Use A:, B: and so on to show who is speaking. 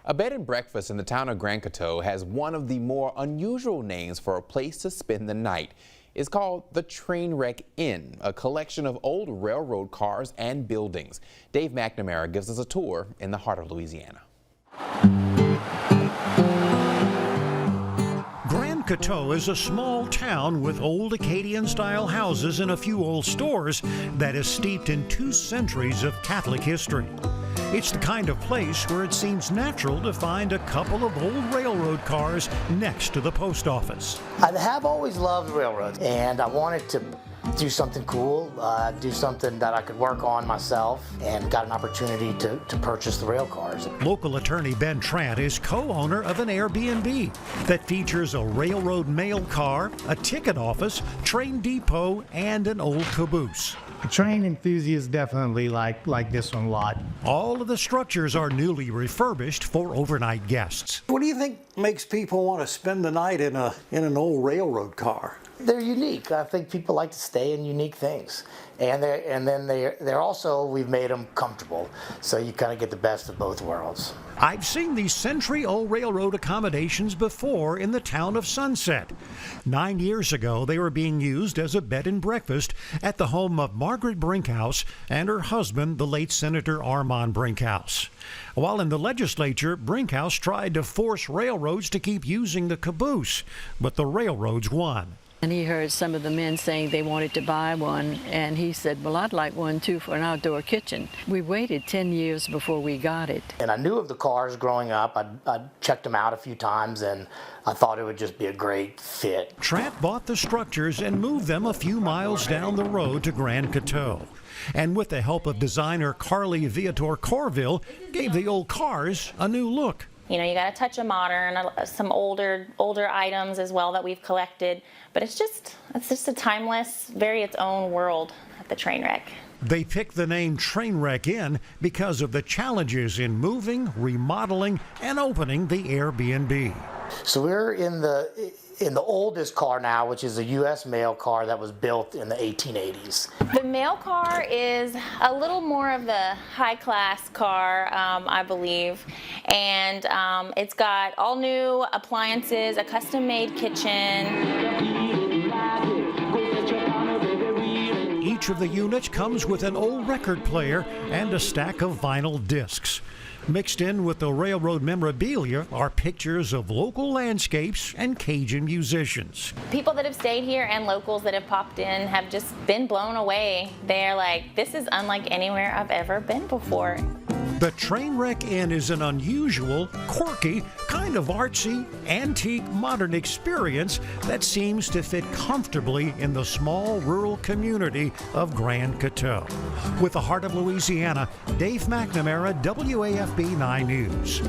A: A bed and breakfast in the town of Grand Coteau has one of the more unusual names for a place to spend the night. It's called the Trainwreck Inn, a collection of old railroad cars and buildings. Dave McNamara gives us a tour in the heart of Louisiana.
B: Grand Coteau is a small town with old Acadian-style houses and a few old stores that is steeped in 2 centuries of Catholic history. It's the kind of place where it seems natural to find a couple of old railroad cars next to the post office.
C: I have always loved railroads, and I wanted to do something cool, do something that I could work on myself, and got an opportunity to purchase the rail cars.
B: Local attorney Ben Trant is co-owner of an Airbnb that features a railroad mail car, a ticket office, train depot, and an old caboose.
D: Train enthusiasts definitely like this one a lot.
B: All of the structures are newly refurbished for overnight guests.
E: What do you think makes people want to spend the night in an old railroad car?
C: They're unique. I think people like to stay in unique things, and they're also, we've made them comfortable, so you kind of get the best of both worlds.
B: I've seen these century-old railroad accommodations before in the town of Sunset. 9 years ago, they were being used as a bed and breakfast at the home of Margaret Brinkhouse and her husband, the late Senator Armand Brinkhouse. While in the legislature, Brinkhouse tried to force railroads to keep using the caboose, but the railroads won.
F: And he heard some of the men saying they wanted to buy one, and he said, well, I'd like one too for an outdoor kitchen. We waited 10 years before we got it.
C: And I knew of the cars growing up. I'd checked them out a few times, and I thought it would just be a great fit.
B: Trant bought the structures and moved them a few miles down the road to Grand Coteau. And with the help of designer Carly Viator Corville, gave the old cars a new look.
G: You know, you got a touch of modern, some older items as well that we've collected, but it's just a timeless, very its own world at the Trainwreck.
B: They picked the name Trainwreck Inn because of the challenges in moving, remodeling, and opening the Airbnb.
C: So we're in the oldest car now, which is a U.S. mail car that was built in the 1880s.
G: The mail car is a little more of the high-class car, I believe, and it's got all new appliances, a custom-made kitchen.
B: Each of the units comes with an old record player and a stack of vinyl discs. Mixed in with the railroad memorabilia are pictures of local landscapes and Cajun musicians.
G: People that have stayed here and locals that have popped in have just been blown away. They're like, this is unlike anywhere I've ever been before.
B: The Trainwreck Inn is an unusual, quirky, kind of artsy, antique, modern experience that seems to fit comfortably in the small rural community of Grand Coteau. With the heart of Louisiana, Dave McNamara, WAFB 9 News.